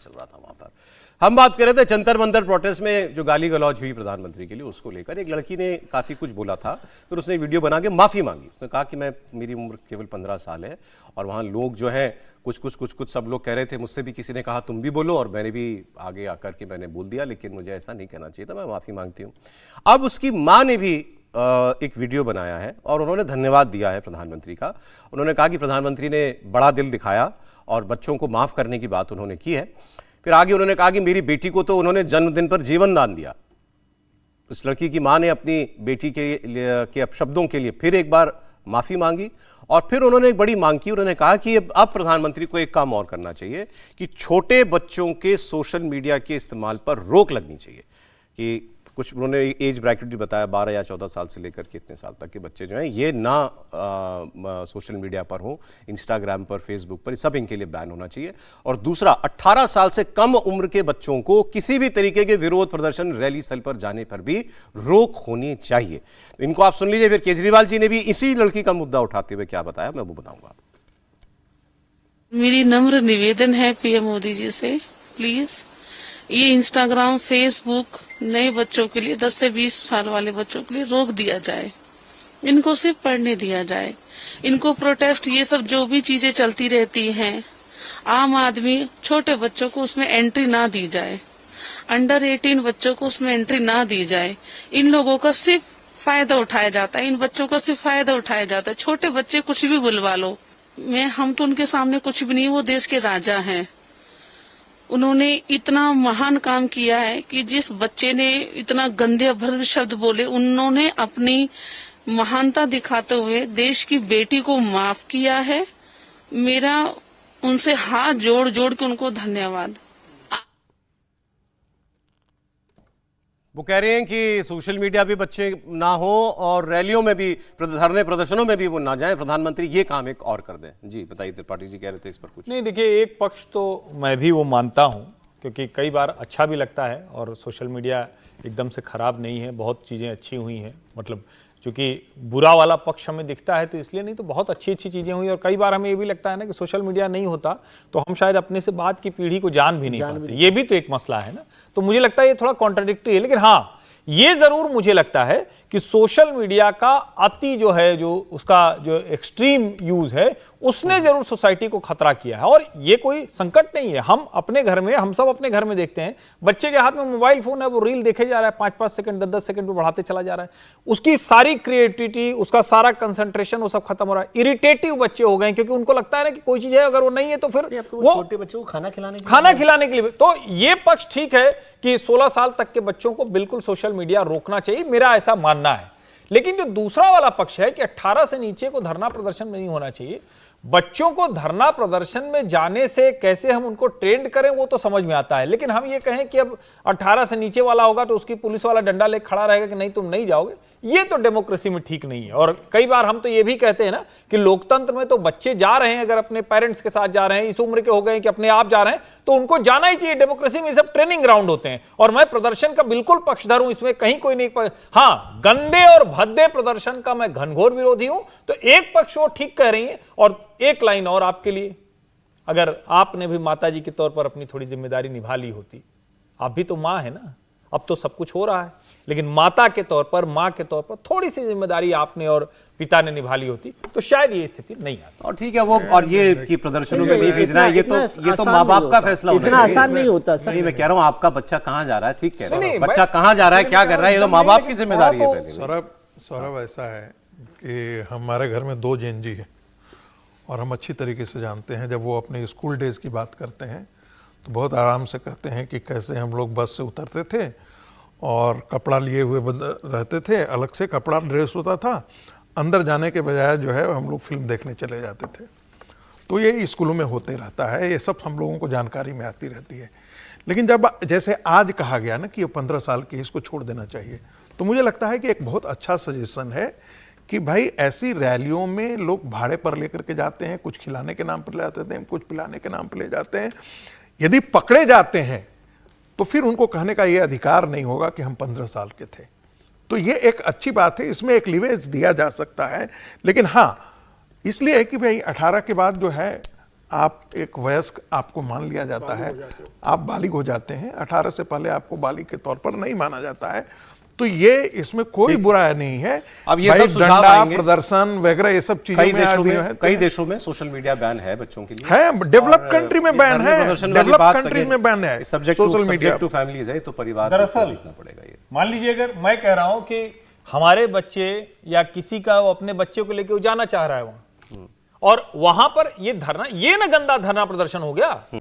चल रहा था वहां पर। हम बात कर रहे थे जंतर मंतर प्रोटेस्ट में जो गाली गलौज हुई प्रधानमंत्री के लिए, उसको लेकर एक लड़की ने काफी कुछ बोला था। फिर उसने वीडियो बना के माफी मांगी। उसने कहा कि मेरी उम्र केवल 15 साल है और वहां लोग जो है कुछ सब लोग कह रहे थे। मुझसे भी किसी ने कहा तुम भी बोलो और मैंने भी आगे आकर के मैंने बोल दिया, लेकिन मुझे ऐसा नहीं कहना चाहिए था, मैं माफी मांगती हूँ। अब उसकी माँ ने भी एक वीडियो बनाया है और उन्होंने धन्यवाद दिया है प्रधानमंत्री का। उन्होंने कहा कि प्रधानमंत्री ने बड़ा दिल दिखाया और बच्चों को माफ करने की बात उन्होंने की है। फिर आगे उन्होंने कहा कि मेरी बेटी को तो उन्होंने जन्मदिन पर जीवन दान दिया। इस लड़की की मां ने अपनी बेटी के अपशब्दों के लिए फिर एक बार माफी मांगी और फिर उन्होंने एक बड़ी मांग की। उन्होंने कहा कि अब प्रधानमंत्री को एक काम और करना चाहिए कि छोटे बच्चों के सोशल मीडिया के इस्तेमाल पर रोक लगनी चाहिए। कि कुछ उन्होंने एज ब्रैकेट भी बताया, 12 या 14 साल से लेकर के इतने साल तक के बच्चे जो हैं ये ना सोशल मीडिया पर हों, इंस्टाग्राम पर, फेसबुक पर, सब इनके लिए बैन होना चाहिए। और दूसरा, 18 साल से कम उम्र के बच्चों को किसी भी तरीके के विरोध प्रदर्शन, रैली स्थल पर जाने पर भी रोक होनी चाहिए। इनको आप सुन लीजिए। फिर केजरीवाल जी ने भी इसी लड़की का मुद्दा उठाते हुए क्या बताया, मैं वो बताऊंगा। मेरी नम्र निवेदन है पीएम मोदी जी से, प्लीज ये इंस्टाग्राम, फेसबुक नए बच्चों के लिए, 10 से 20 साल वाले बच्चों के लिए रोक दिया जाए। इनको सिर्फ पढ़ने दिया जाए। इनको प्रोटेस्ट, ये सब जो भी चीजें चलती रहती हैं, आम आदमी, छोटे बच्चों को उसमें एंट्री ना दी जाए। अंडर 18 बच्चों को उसमें एंट्री ना दी जाए। इन लोगों का सिर्फ फायदा उठाया जाता है, इन बच्चों का सिर्फ फायदा उठाया जाता है। छोटे बच्चे कुछ भी बुलवा लो, हम तो उनके सामने कुछ भी नहीं। वो देश के राजा हैं। उन्होंने इतना महान काम किया है कि जिस बच्चे ने इतना गंदे अभद्र शब्द बोले, उन्होंने अपनी महानता दिखाते हुए देश की बेटी को माफ किया है। मेरा उनसे हाथ जोड़ जोड़ के उनको धन्यवाद। वो कह रहे हैं कि सोशल मीडिया पे बच्चे ना हो और रैलियों में भी, धरने प्रदर्शनों में भी वो ना जाएं। प्रधानमंत्री ये काम एक और कर दें। जी बताइए, त्रिपाठी जी कह रहे थे इस पर कुछ। नहीं, देखिए, एक पक्ष तो मैं भी वो मानता हूं, क्योंकि कई बार अच्छा भी लगता है और सोशल मीडिया एकदम से खराब नहीं है, बहुत चीज़ें अच्छी हुई हैं। मतलब चूंकि बुरा वाला पक्ष हमें दिखता है तो इसलिए नहीं, तो बहुत अच्छी अच्छी चीज़ें हुई। और कई बार हमें ये भी लगता है ना कि सोशल मीडिया नहीं होता तो हम शायद अपने से बाद की पीढ़ी को जान भी नहीं पाते। ये भी तो एक मसला है ना। तो मुझे लगता है ये थोड़ा कॉन्ट्राडिक्टरी है। लेकिन हाँ, ये जरूर मुझे लगता है कि सोशल मीडिया का अति जो है, जो उसका जो एक्सट्रीम यूज है, उसने जरूर सोसाइटी को खतरा किया है। और ये कोई संकट नहीं है। हम अपने घर में, हम सब अपने घर में देखते हैं, बच्चे के हाथ में मोबाइल फोन है, वो रील देखे जा रहा है, 5-5 सेकंड, 10-10 सेकंड पे बढ़ाते चला जा रहा है। उसकी सारी क्रिएटिविटी, उसका सारा कंसंट्रेशन, वो सब खत्म हो रहा है। इरिटेटिव बच्चे हो गए, क्योंकि उनको लगता है ना कि कोई चीज है, अगर वो नहीं है तो फिर वो छोटे बच्चों को खाना खिलाने के लिए। तो ये पक्ष ठीक है कि 16 साल तक के बच्चों को बिल्कुल सोशल मीडिया रोकना चाहिए, मेरा ऐसा मानना है। लेकिन जो दूसरा वाला पक्ष है कि 18 से नीचे को धरना प्रदर्शन में नहीं होना चाहिए, बच्चों को धरना प्रदर्शन में जाने से कैसे हम उनको ट्रेंड करें वो तो समझ में आता है। लेकिन हम ये कहें कि अब 18 से नीचे वाला होगा तो उसकी पुलिस वाला डंडा लेकर खड़ा रहेगा कि नहीं तुम नहीं जाओगे, ये तो डेमोक्रेसी में ठीक नहीं है। और कई बार हम तो ये भी कहते हैं ना कि लोकतंत्र में तो बच्चे जा रहे हैं, अगर अपने पेरेंट्स के साथ जा रहे हैं, इस उम्र के हो गए कि अपने आप जा रहे हैं, तो उनको जाना ही चाहिए। डेमोक्रेसी में सब ट्रेनिंग ग्राउंड होते हैं। और मैं प्रदर्शन का बिल्कुल पक्षधर हूं, इसमें कहीं कोई नहीं। हाँ, गंदे और भद्दे प्रदर्शन का मैं घनघोर विरोधी हूं। तो एक पक्ष वो ठीक कह रही है। और एक लाइन और आपके लिए, अगर आपने भी माताजी के तौर पर अपनी थोड़ी जिम्मेदारी निभा ली होती, आप भी तो मां है ना, अब तो सब कुछ हो रहा है, लेकिन माता के तौर पर, मां के तौर पर थोड़ी सी जिम्मेदारी आपने और पिता ने निभा ली होती तो शायद ये स्थिति नहीं आती। और ठीक है, वो और ये कि प्रदर्शनों में नहीं भेजना है, ये तो माँ बाप का फैसला होता है। इतना आसान नहीं होता सर। नहीं, मैं कह रहा हूँ आपका बच्चा कहाँ जा रहा है, ठीक कह रहा हूँ, बच्चा कहाँ जा रहा है, क्या कर रहा है, ये तो माँ बाप की जिम्मेदारी है पहले। सौरभ, ऐसा है कि हमारे घर में 2 जेनजी हैं और हम अच्छी तरीके से जानते हैं, जब वो अपने स्कूल डेज की बात करते हैं तो बहुत आराम से कहते हैं कि कैसे हम लोग बस से उतरते थे और कपड़ा लिए हुए रहते थे, अलग से कपड़ा ड्रेस होता था, अंदर जाने के बजाय जो है हम लोग फिल्म देखने चले जाते थे। तो ये स्कूलों में होते रहता है, ये सब हम लोगों को जानकारी में आती रहती है। लेकिन जब जैसे आज कहा गया ना कि ये 15 साल की, इसको छोड़ देना चाहिए, तो मुझे लगता है कि एक बहुत अच्छा सजेशन है कि भाई ऐसी रैलियों में लोग भाड़े पर लेकर के जाते हैं, कुछ खिलाने के नाम पर ले जाते हैं, कुछ पिलाने के नाम पर ले जाते हैं। यदि पकड़े जाते हैं तो फिर उनको कहने का ये अधिकार नहीं होगा कि हम 15 साल के थे। तो ये एक अच्छी बात है, इसमें एक लिवेज दिया जा सकता है। लेकिन हाँ, इसलिए है कि भाई 18 के बाद जो है आप एक वयस्क आपको मान लिया जाता है, आप बालिग हो जाते हैं, 18 से पहले आपको बालिग के तौर पर नहीं माना जाता है। तो ये इसमें कोई बुराई नहीं है। अब ये भाई सब सुझाव डंडा, आएंगे। प्रदर्शन वगैरह ये सब चीजों में कई देशों में सोशल मीडिया बैन है बच्चों के लिए, है, डेवलप कंट्री में बैन है, डेवलप कंट्री में बैन है सोशल मीडिया। टू फैमिलीज है तो परिवार दरअसल देखना पड़ेगा ये। मान लीजिए अगर मैं कह रहा हूं कि हमारे बच्चे या किसी का वो अपने बच्चे को लेके वो जाना चाह रहा है वहां, और वहां पर ये धरना, ये ना गंदा धरना प्रदर्शन हो गया।